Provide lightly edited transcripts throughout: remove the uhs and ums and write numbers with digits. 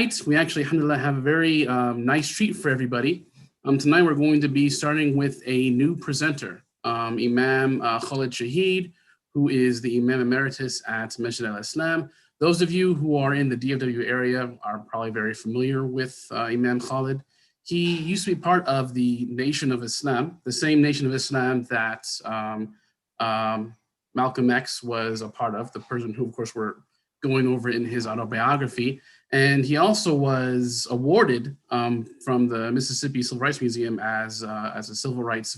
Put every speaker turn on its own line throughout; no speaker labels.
tonight, we actually, alhamdulillah, have a very nice treat for everybody. Tonight, we're going to be starting with a new presenter, Imam Khalid Shahid, who is the Imam Emeritus at Masjid al-Islam. Those of you who are in the DFW area are probably very familiar with Imam Khalid. He used to be part of the Nation of Islam, the same Nation of Islam that Malcolm X was a part of, the person who, of course, we're going over in his autobiography. And he also was awarded from the Mississippi Civil Rights Museum as a civil rights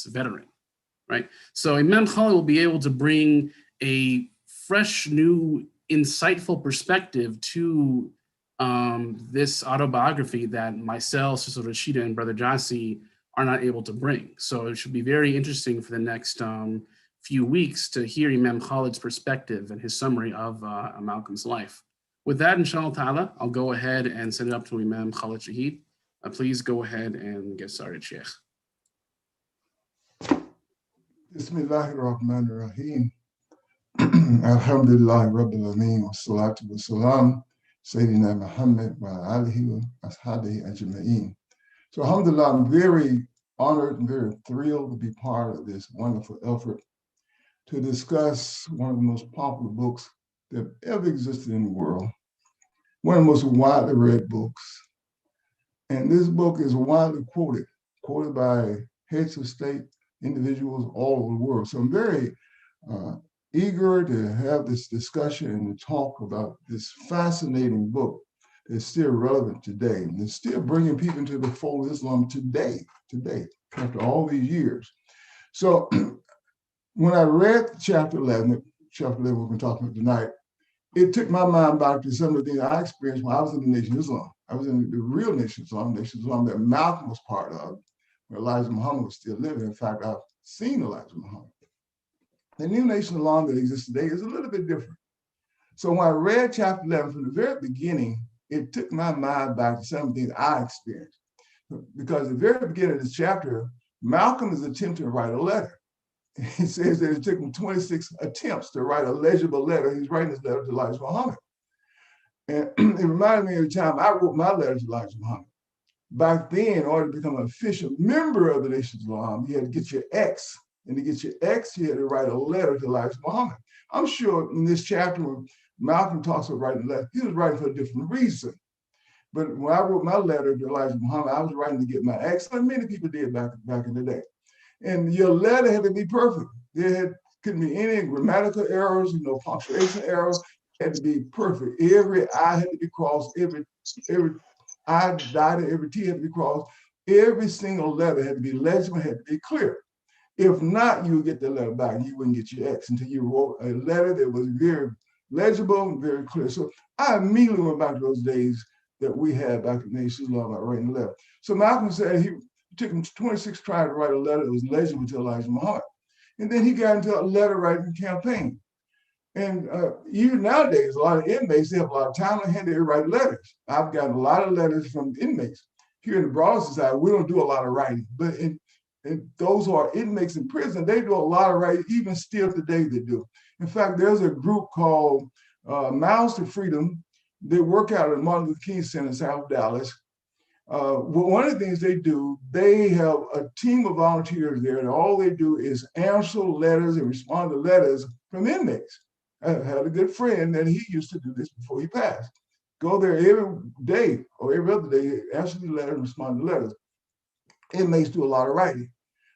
veteran, right? So Imam Khalid will be able to bring a fresh, new, insightful perspective to this autobiography that myself, Sister Rashida, and Brother Jassi are not able to bring. So it should be very interesting for the next few weeks to hear Imam Khalid's perspective and his summary of Malcolm's life. With that, inshallah ta'ala, I'll go ahead and send it up to Imam Khalid Shahid. Please go ahead and get started, Sheikh.
Bismillahir Rahmanir Rahim. Alhamdulillah Rabbil Alameen wa salatu wa salam Sayyidina Muhammad wa alihi wa ashabihi ajma'in. So alhamdulillah, I'm very honored and very thrilled to be part of this wonderful effort to discuss one of the most popular books that ever existed in the world, one of the most widely read books. And this book is widely quoted by heads of state, individuals all over the world. So I'm very eager to have this discussion and to talk about this fascinating book that's still relevant today and it's still bringing people into the fold of Islam today, after all these years. So when I read chapter 11 we're going to talk about tonight, it took my mind back to some of the things I experienced when I was in the Nation of Islam. I was in the real Nation of Islam that Malcolm was part of, where Elijah Muhammad was still living. In fact, I've seen Elijah Muhammad. The new Nation of Islam that exists today is a little bit different. So when I read chapter 11 from the very beginning, it took my mind back to some things I experienced. Because at the very beginning of this chapter, Malcolm is attempting to write a letter. He says that it took him 26 attempts to write a legible letter. He's writing this letter to Elijah Muhammad. And it reminded me of the time I wrote my letter to Elijah Muhammad. Back then, in order to become an official member of the Nation of Islam, you had to get your X. And to get your X, you had to write a letter to Elijah Muhammad. I'm sure in this chapter, when Malcolm talks about writing a letter, he was writing for a different reason. But when I wrote my letter to Elijah Muhammad, I was writing to get my X, like many people did back in the day. And your letter had to be perfect. There couldn't be any grammatical errors, punctuation errors. It had to be perfect. Every I had to be crossed, every I dotted, every T had to be crossed. Every single letter had to be legible, had to be clear. If not, you would get the letter back and you wouldn't get your X until you wrote a letter that was very legible and very clear. So I immediately went back to those days that we had back in the Nation of Islam about writing a letter. So Malcolm said he took him 26 tries to write a letter that was legible to Elijah Muhammad. And then he got into a letter writing campaign. And even nowadays, a lot of inmates, they have a lot of time on hand to write letters. I've gotten a lot of letters from inmates. Here in the Broad Society, we don't do a lot of writing, but in those who are inmates in prison, they do a lot of writing, even still today they do. In fact, there's a group called Mouths to Freedom. They work out at Martin Luther King Center in South Dallas. One of the things they do, they have a team of volunteers there, and all they do is answer letters and respond to letters from inmates. I had a good friend that he used to do this before he passed. Go there every day or every other day, answer the letter and respond to letters. Inmates do a lot of writing.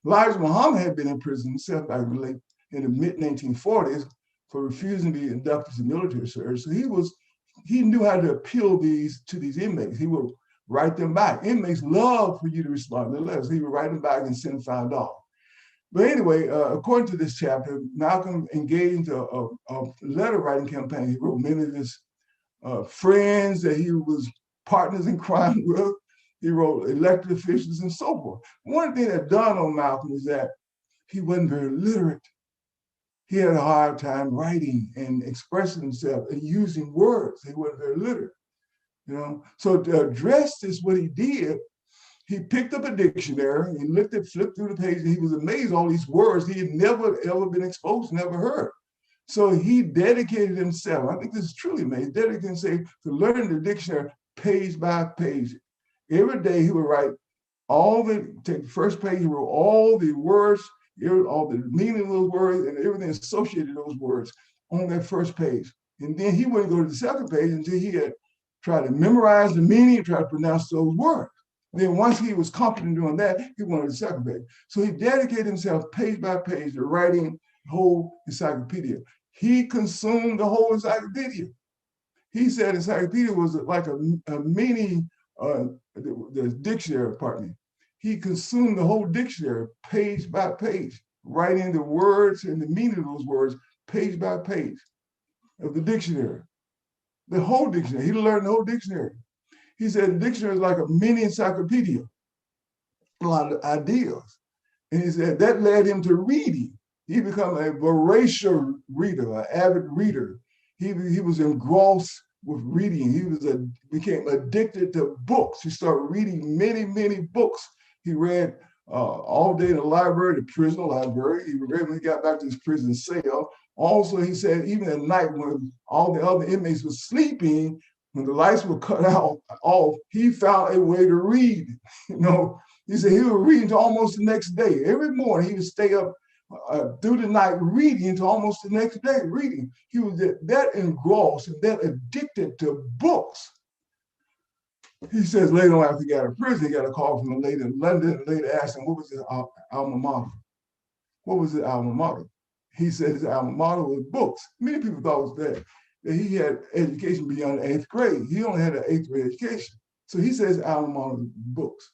Elijah Muhammad had been in prison himself back in the mid-1940s for refusing to be inducted to military service. So he knew how to appeal to these inmates. He would write them back. Inmates love for you to respond to letters. He would write them back and send $5. But anyway, according to this chapter, Malcolm engaged a letter writing campaign. He wrote many of his friends that he was partners in crime with. He wrote elected officials and so forth. One thing that dawned on Malcolm is that he wasn't very literate. He had a hard time writing and expressing himself and using words. He wasn't very literate. So to address this, what he did, he picked up a dictionary and flipped through the pages. He was amazed at all these words he had never, ever been exposed, never heard. So he dedicated himself, I think this is truly amazing, dedicated himself to learning the dictionary page by page. Every day he would write take the first page, he wrote all the words, all the meaning of those words and everything associated with those words on that first page. And then he wouldn't go to the second page until he had tried to memorize the meaning and try to pronounce those words. Then once he was confident doing that, he went to the second page. So he dedicated himself page by page to writing the whole encyclopedia. He consumed the whole encyclopedia. He said encyclopedia was like a mini, the dictionary, pardon me. He consumed the whole dictionary page by page, writing the words and the meaning of those words page by page of the dictionary. The whole dictionary, he learned the whole dictionary. He said the dictionary is like a mini encyclopedia, a lot of ideas. And he said that led him to reading. He became a voracious reader, an avid reader. He was engrossed with reading. He became addicted to books. He started reading many, many books. He read all day in the library, the prison library. He read when he got back to his prison cell. Also, he said even at night when all the other inmates were sleeping, when the lights were cut out, he found a way to read. He said he would read until almost the next day. Every morning he would stay up through the night reading until almost the next day reading. He was that engrossed and that addicted to books. He says later on after he got out of prison, he got a call from a lady in London. The lady asked him, what was his alma mater? What was his alma mater? He said his alma mater was books. Many people thought it was that he had education beyond the 8th grade. He only had an 8th grade education. So he says alma mater was books.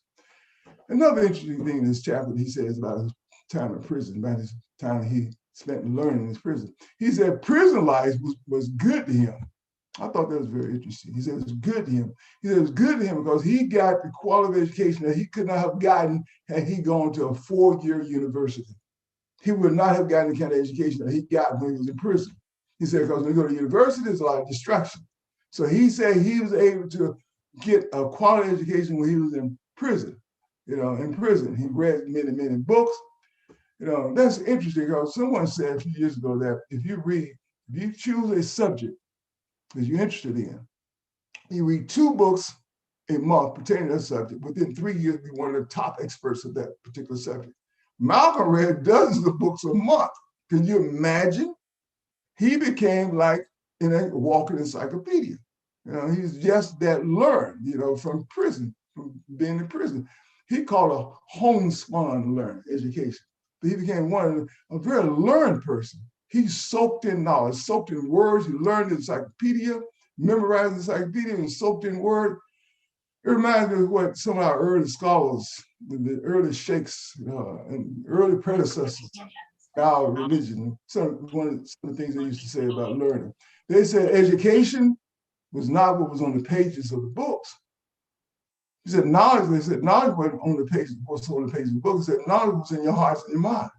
Another interesting thing in this chapter he says about his time in prison, about his time he spent learning in his prison. He said prison life was good to him. I thought that was very interesting. He said it was good to him. He said it was good to him because he got the quality of education that he could not have gotten had he gone to a 4-year university. He would not have gotten the kind of education that he got when he was in prison. He said because when you go to university, there's a lot of distraction. So he said he was able to get a quality education when he was in prison. In prison, he read many, many books. That's interesting because someone said a few years ago that if you choose a subject that you're interested in, you read 2 books a month pertaining to that subject, within 3 years, be one of the top experts of that particular subject. Malcolm read dozens of books a month. Can you imagine? He became like a walking encyclopedia. He's just that learned, from prison, from being in prison. He called a homespun learning education. But he became a very learned person. He soaked in knowledge, soaked in words. He learned the encyclopedia, memorized the encyclopedia, and soaked in words. It reminds me of what some of our early scholars, the early sheikhs and early predecessors of our religion, one of the things they used to say about learning. They said education was not what was on the pages of the books. He said knowledge wasn't on the pages, of the book. He said knowledge was in your hearts and your mind.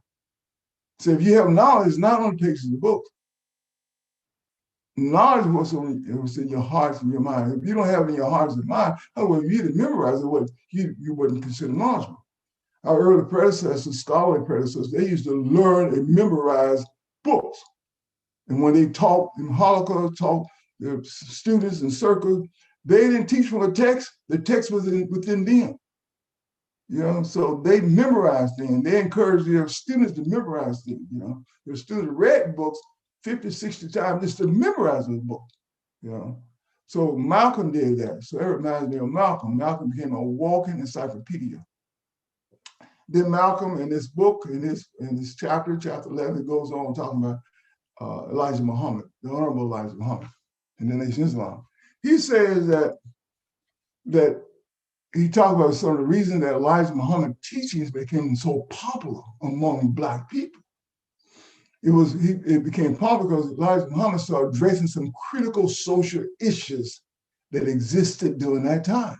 So if you have knowledge, it's not on the pages of the book. Knowledge was in your hearts and your mind. If you don't have it in your hearts and mind, otherwise, if you didn't memorize it, you wouldn't consider knowledgeable. Our early predecessors, scholarly predecessors, they used to learn and memorize books. And when they taught in Holocaust, taught their students in circles, they didn't teach from a text. The text was within them. So they memorized them. They encouraged their students to memorize them. Their students read books 50, 60 times just to memorize those books. So Malcolm did that. So it reminds me of Malcolm. Malcolm became a walking encyclopedia. Then Malcolm in this book, in this chapter 11, it goes on talking about Elijah Muhammad, the Honorable Elijah Muhammad in the Nation of Islam. He says that he talked about some of the reasons that Elijah Muhammad teachings became so popular among Black people. It became popular because Elijah Muhammad started addressing some critical social issues that existed during that time.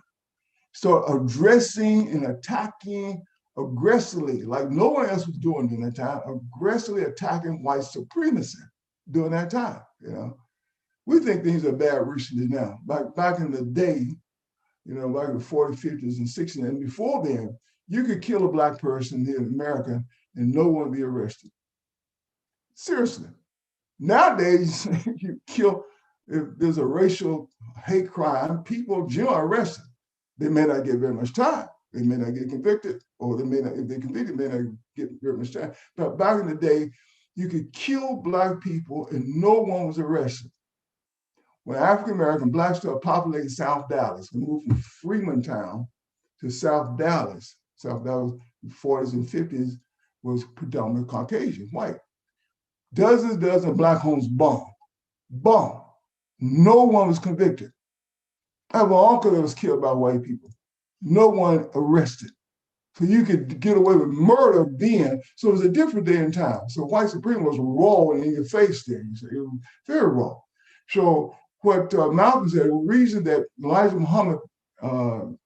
Started addressing and attacking aggressively, like no one else was doing during that time, aggressively attacking white supremacy during that time. We think things are bad recently now. Back in the day, back in the 40s, 50s, and 60s, and before then, you could kill a Black person here in America and no one would be arrested. Seriously. Nowadays, you kill, if there's a racial hate crime, people generally are arrested. They may not get very much time. They may not get convicted, or they may not, if they're convicted, may not get very much time. But back in the day, you could kill Black people and no one was arrested. When African-American Blacks started populating South Dallas, we moved from Freemantown to South Dallas. South Dallas, in the 40s and 50s, was predominantly Caucasian, white. Dozens of Black homes bombed. No one was convicted. I have an uncle that was killed by white people. No one arrested. So you could get away with murder then. So it was a different day and time. So white supremacy was raw in your face there. You say it was very raw. So what Malcolm said, the reason that Elijah Muhammad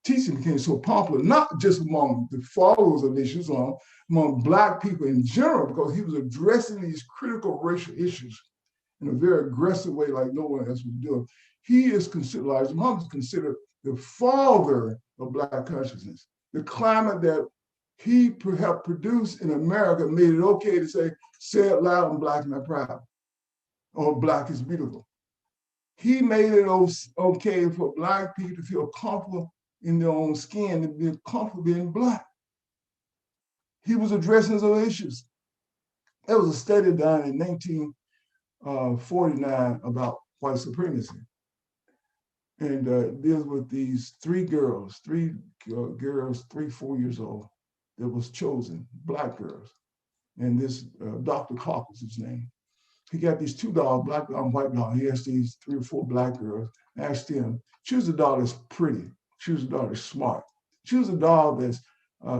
teaching became so popular, not just among the followers of Islam, among Black people in general, because he was addressing these critical racial issues in a very aggressive way like no one else was doing. He is considered, Elijah Muhammad is considered the father of Black consciousness. The climate that he helped produce in America made it okay to say it loud, I'm Black and I'm proud, or Black is beautiful. He made it okay for Black people to feel comfortable in their own skin and be comfortable being Black. He was addressing those issues. There was a study done in 1949 about white supremacy. And deals with these three girls, 4 years old, that was chosen, Black girls. And this Dr. Clark was his name. He got these 2 dolls, Black doll and white doll. He asked these 3 or 4 Black girls, asked them, choose a doll that's pretty, choose a doll that's smart, choose a doll that's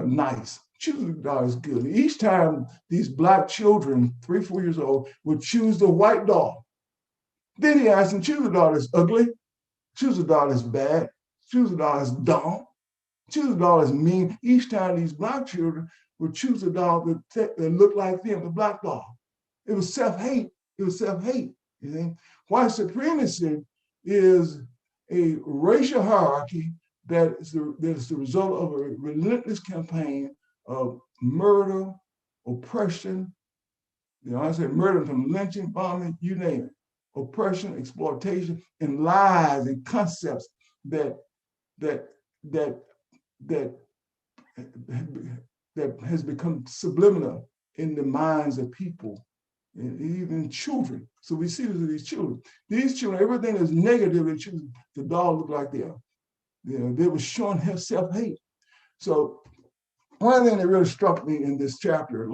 nice, choose a doll that's good. And each time these Black children, 3, 4 years old, would choose the white doll. Then he asked them, choose a doll that's ugly, choose a doll that's bad, choose a doll that's dumb, choose a doll that's mean. Each time these Black children would choose a doll that looked like them, the Black doll. It was self-hate. It was self-hate. You see? White supremacy is a racial hierarchy that is the result of a relentless campaign of murder, oppression. You know, I say murder from lynching, bombing, you name it. Oppression, exploitation, and lies and concepts that has become subliminal in the minds of people, and even children. So we see this with these children. These children, everything is negative, they choose the doll look like them. You know, they were showing self-hate. So one thing that really struck me in this chapter,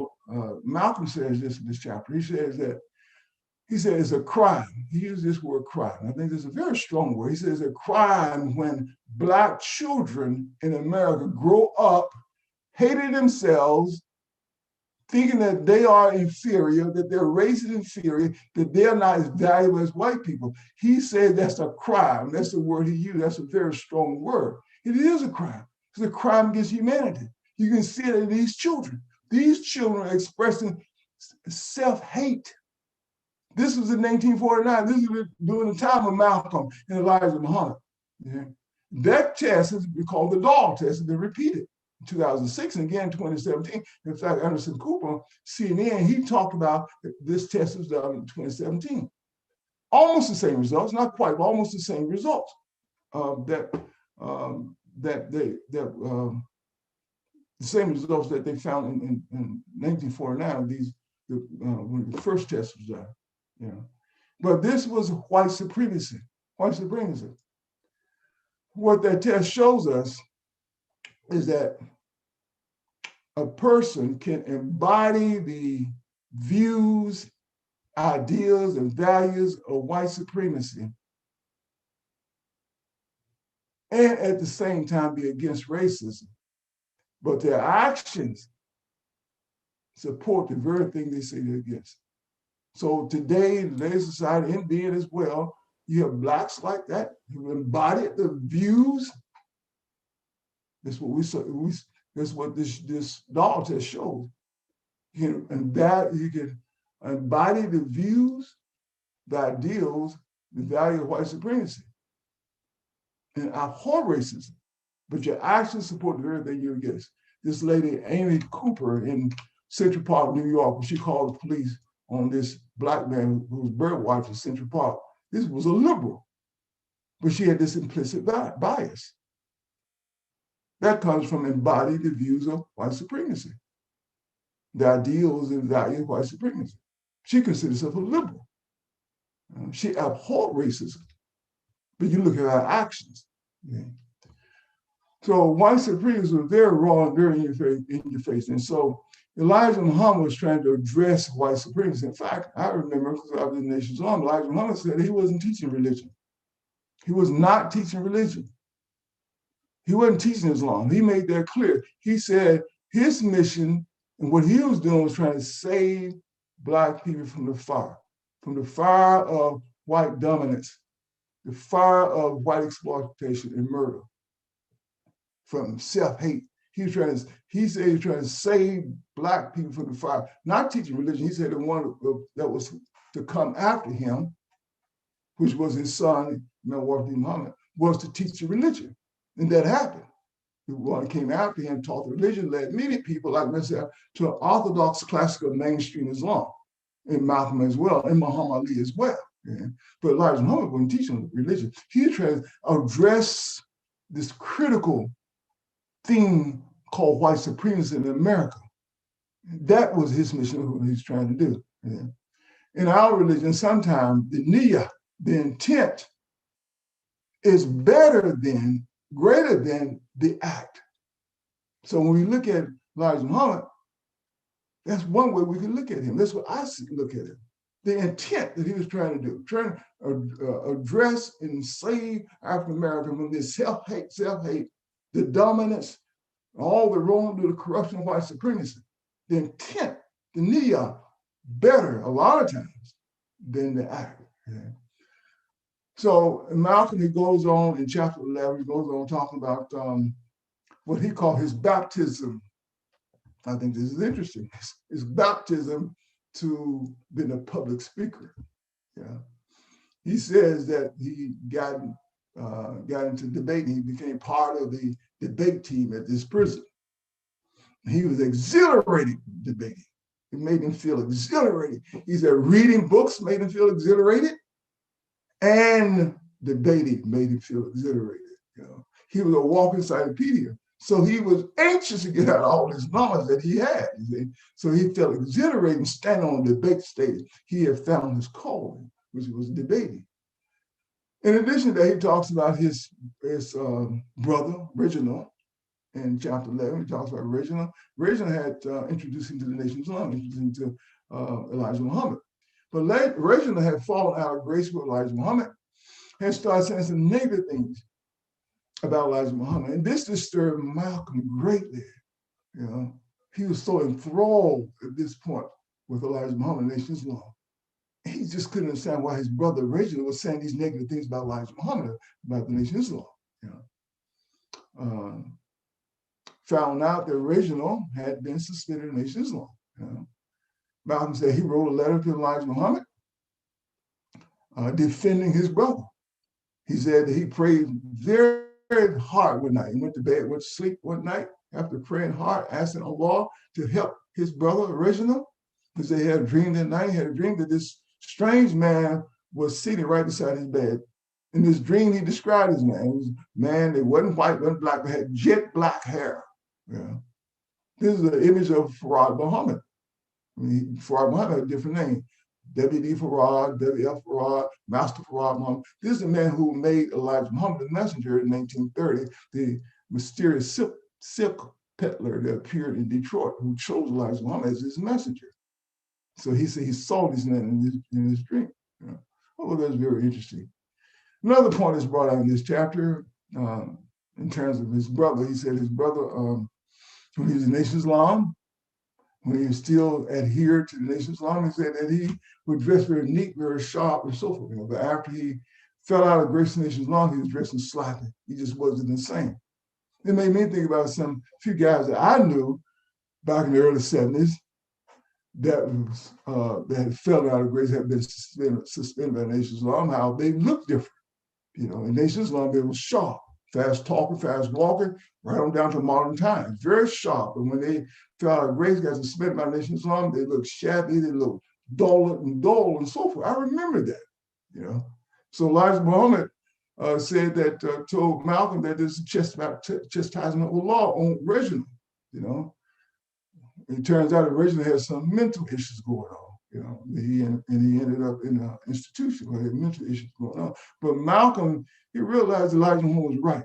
Malcolm says this in this chapter. He says it's a crime. He used this word crime. I think this is a very strong word. He says it's a crime when Black children in America grow up hating themselves, thinking that they are inferior, that their race is inferior, that they're not as valuable as white people. He said that's a crime. That's the word he used. That's a very strong word. It is a crime. It's a crime against humanity. You can see it in these children. These children are expressing self-hate. This was in 1949. This was during the time of Malcolm and Elijah Muhammad. Yeah. That test has been called the doll test, and been repeated in 2006 and again in 2017. In fact, Anderson Cooper, CNN, he talked about this test was done in 2017. Almost the same results, not quite, but almost the same results. The same results that they found in 1949. When the first test was done. You know, but this was white supremacy. White supremacy. What that test shows us is that a person can embody the views, ideas, and values of white supremacy, and at the same time be against racism, but their actions support the very thing they say they're against. So today, in today's society, India as well, you have Blacks like that who embody the views. That's what that's what this doll test shows. You can embody the views, the ideals, the value of white supremacy, and abhor racism, but your actions support the very thing you're against. This lady, Amy Cooper in Central Park, New York, when she called the police on this black man who was bird watching in Central Park. This was a liberal, but she had this implicit bias. That comes from embodying the views of white supremacy, the ideals and values of white supremacy. She considers herself a liberal. She abhorred racism, but you look at her actions. Yeah. So white supremacists were very raw and very in your face. And so Elijah Muhammad was trying to address white supremacy. In fact, I remember, because I was in the Nation's Islam, Elijah Muhammad said he wasn't teaching religion. He was not teaching religion. He wasn't teaching Islam. He made that clear. He said his mission and what he was doing was trying to save Black people from the fire of white dominance, the fire of white exploitation and murder, from self-hate. He said he was trying to save Black people from the fire, not teaching religion. He said the one that was to come after him, which was his son, Muhammad, was to teach the religion. And that happened. The one came after him, taught the religion, led many people like myself to an orthodox classical mainstream Islam, and Malcolm as well, and Muhammad Ali as well. Yeah. But Elijah Muhammad wasn't teaching religion. He tried to address this critical thing called white supremacy in America. That was his mission, what he's trying to do. Yeah. In our religion, sometimes the niyyah, the intent, is greater than the act. So when we look at Elijah Muhammad, that's one way we can look at him. That's what I look at him. The intent that he was trying to do, trying to address and save African Americans from this self-hate, the dominance, all the wrong to the corruption of white supremacy. The intent, the niyyah, better a lot of times than the act. Yeah. So Malcolm, he goes on in chapter 11, he goes on talking about what he called his baptism. I think this is interesting. His baptism to being a public speaker. Yeah, he says that he got into debating. He became part of the debate team at this prison. He was exhilarated debating. It made him feel exhilarated. He said reading books made him feel exhilarated, and debating made him feel exhilarated. You know, he was a walking encyclopedia. So he was anxious to get out all this knowledge that he had. So he felt exhilarated standing on the debate stage. He had found his calling, which was debating. In addition to that, he talks about his brother, Reginald, in chapter 11. He talks about Reginald. Reginald had introduced him to the Nation of Islam, introduced him to Elijah Muhammad. But Reginald had fallen out of grace with Elijah Muhammad and started saying some negative things about Elijah Muhammad. And this disturbed Malcolm greatly. You know, he was so enthralled at this point with Elijah Muhammad, the Nation of Islam. He just couldn't understand why his brother Reginald was saying these negative things about Elijah Muhammad, about the Nation of Islam. You know, found out that Reginald had been suspended in the Nation of Islam. You know, Malcolm said he wrote a letter to Elijah Muhammad defending his brother. He said that he prayed very hard one night. He went to bed, went to sleep one night after praying hard, asking Allah to help his brother Reginald, because they had a dream that night. He had a dream that this strange man was sitting right beside his bed. In this dream, he described his man. It was a man that wasn't white, wasn't black, but had jet black hair. Yeah. This is an image of Farad Muhammad. I mean, Farad Muhammad had a different name. W.D. Farad, W.F. Farad, Master Farad Muhammad. This is the man who made Elijah Muhammad the messenger in 1930, the mysterious silk peddler that appeared in Detroit, who chose Elijah Muhammad as his messenger. So he said he saw this man in his dream. Yeah. Oh, that's very interesting. Another point is brought out in this chapter in terms of his brother. He said his brother, when he was in Nation of Islam, when he still adhered to the Nation of Islam, he said that he would dress very neat, very sharp, and so forth. You know, but after he fell out of grace in the Nation of Islam, he was dressing sloppy. He just wasn't the same. It made me think about few guys that I knew back in the early 70s that had fell out of grace, had been suspended by the Nation of Islam, how they looked different. You know, in Nation of Islam, they were sharp, fast talking, fast walking, right on down to modern times, very sharp. And when they fell out of grace, got suspended by the Nation of Islam, they looked shabby, they looked Dole and Dole and so forth. I remember that, you know. So Elijah Muhammad said that, told Malcolm that this is chastisement of law on Reginald, you know. It turns out that Reginald had some mental issues going on, you know. He ended up in an institution where he had mental issues going on. But Malcolm, he realized Elijah Muhammad was right.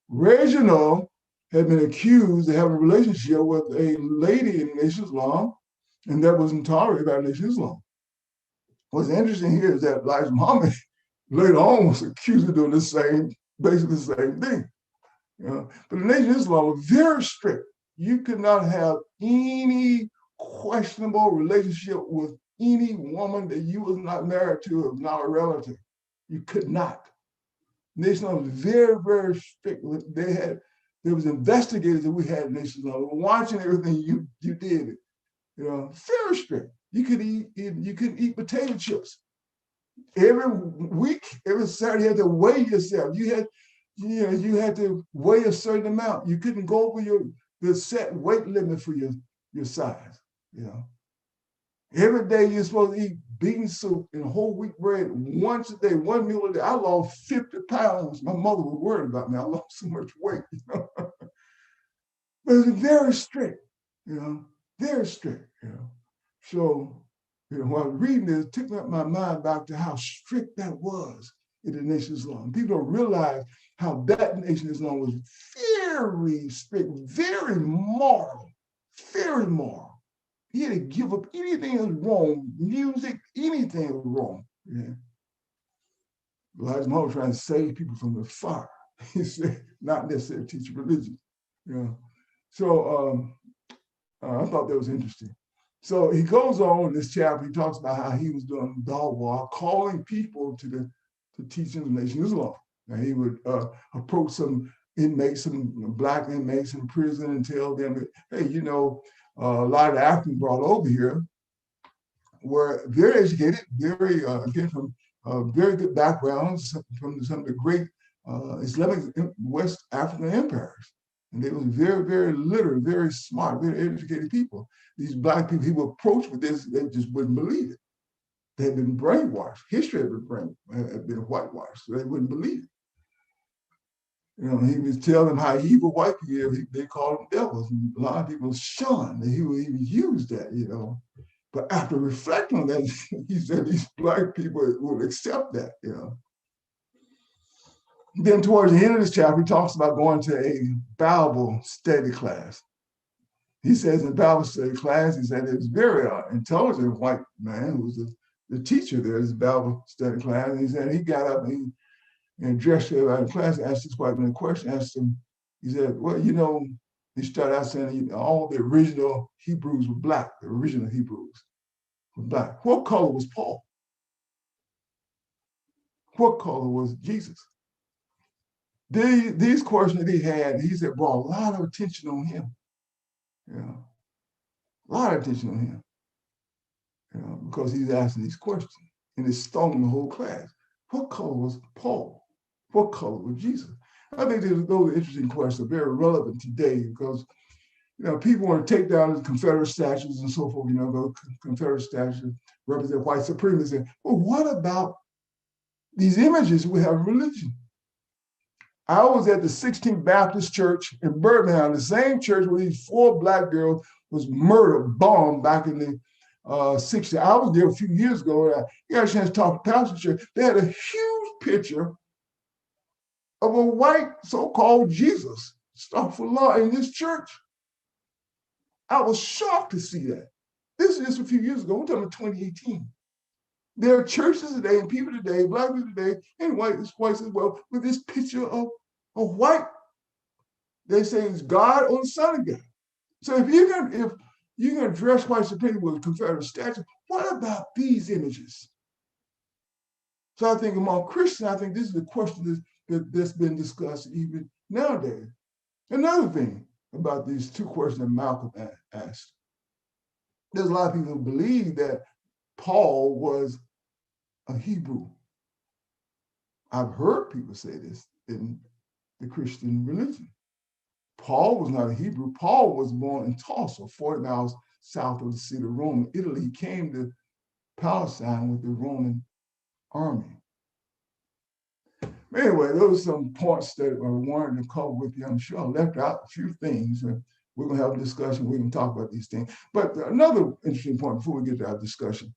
Reginald had been accused of having a relationship with a lady in the Nation of Islam, and that wasn't tolerated by the Nation of Islam. What's interesting here is that Elijah Muhammad later on was accused of doing basically the same thing. You know? But the Nation of Islam was very strict. You could not have any questionable relationship with any woman that you was not married to or not a relative. You could not. The Nation of Islam was very, very strict. There was investigators that we had in the Nation of Islam watching everything you did. You know, very strict. You couldn't eat potato chips. Every week, every Saturday, you had to weigh yourself. You had to weigh a certain amount. You couldn't go over the set weight limit for your size. You know, every day you're supposed to eat bean soup and whole wheat bread once a day, one meal a day. I lost 50 pounds. My mother was worried about me. I lost so much weight. You know, but it was very strict. You know, very strict. You know, so. You know, while I was reading this, it took my mind back to how strict that was in the Nation of Islam. People don't realize how that Nation of Islam was very strict, very moral, very moral. He had to give up anything that was wrong, music, anything was wrong. Yeah. Elijah Muhammad was trying to save people from the fire. He said, not necessarily teach religion. You know? So I thought that was interesting. So he goes on in this chapter, he talks about how he was doing dawah, calling people to the teaching of the Nation of Islam. And he would approach some inmates, some Black inmates in prison and tell them that, hey, you know, a lot of the Africans brought over here were very educated, very, again, from very good backgrounds, from some of the great Islamic West African empires. And they were very, very literate, very smart, very educated people. These Black people he would approach with this, they just wouldn't believe it. They had been brainwashed. History had been whitewashed, so they wouldn't believe it. You know, he would tell them how evil white people, they called them devils. And a lot of people shunned that he would even use that, you know. But after reflecting on that, he said these Black people would accept that, you know. Then towards the end of this chapter, he talks about going to a Bible study class. He says in Bible study class, he said it was very intelligent white man who was the teacher there, this Bible study class. And he said he got up and addressed everybody in class, asked this white man a question, asked him, he said, well, you know, he started out saying all the original Hebrews were Black, the original Hebrews were Black. What color was Paul? What color was Jesus? These questions that he had, he said, brought a lot of attention on him. You know, a lot of attention on him. You know, because he's asking these questions. And it stung the whole class. What color was Paul? What color was Jesus? I think those are interesting questions, very relevant today because, you know, people want to take down the Confederate statues and so forth, you know, the Confederate statues represent white supremacy. Well, what about these images we have in religion? I was at the 16th Baptist Church in Birmingham, the same church where these 4 Black girls was murdered, bombed back in the 60s. I was there a few years ago. And I got a chance to talk to Pastor Church. They had a huge picture of a white so-called Jesus, Astaghfirullah, in this church. I was shocked to see that. This is just a few years ago. We're talking about 2018. There are churches today and people today, Black people today, and whites as well, with this picture of white. They say it's God or the Son of God. So if you're gonna dress white supremacy with a Confederate statue, what about these images? So I think among Christians, I think this is a question that's been discussed even nowadays. Another thing about these 2 questions that Malcolm asked, there's a lot of people who believe that Paul was a Hebrew. I've heard people say this in the Christian religion. Paul was not a Hebrew. Paul was born in Tulsa, 40 miles south of the city of Rome, Italy. He came to Palestine with the Roman army. Anyway, those are some points that I wanted to cover with you. I'm sure I left out a few things. We're going to have a discussion. We can talk about these things. But another interesting point before we get to our discussion,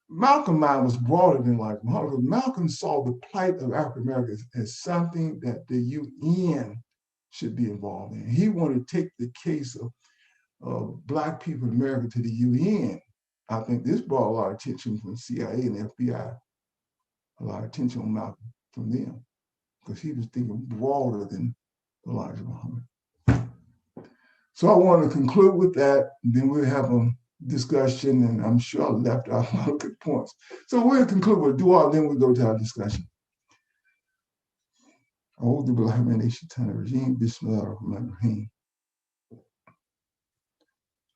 Malcolm's mind was broader than like Malcolm. Malcolm saw the plight of African Americans as something that the UN should be involved in. He wanted to take the case of Black people in America to the UN. I think this brought a lot of attention from CIA and FBI, a lot of attention on Malcolm from them, because he was thinking broader than Elijah Muhammad. So I want to conclude with that, and then we'll have a discussion, and I'm sure I left out a lot of good points. So we'll conclude with dua, then we'll go to our discussion. أعوذ بالله من الشيطان الرجيم بسم الله الرحمن الرحيم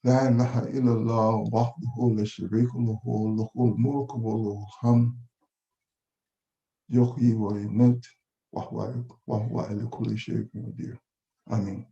لا إله إلا الله وحده لا شريك له له الملك وله الحمد يحيي ويميت وهو على كل شيء قدير. آمين.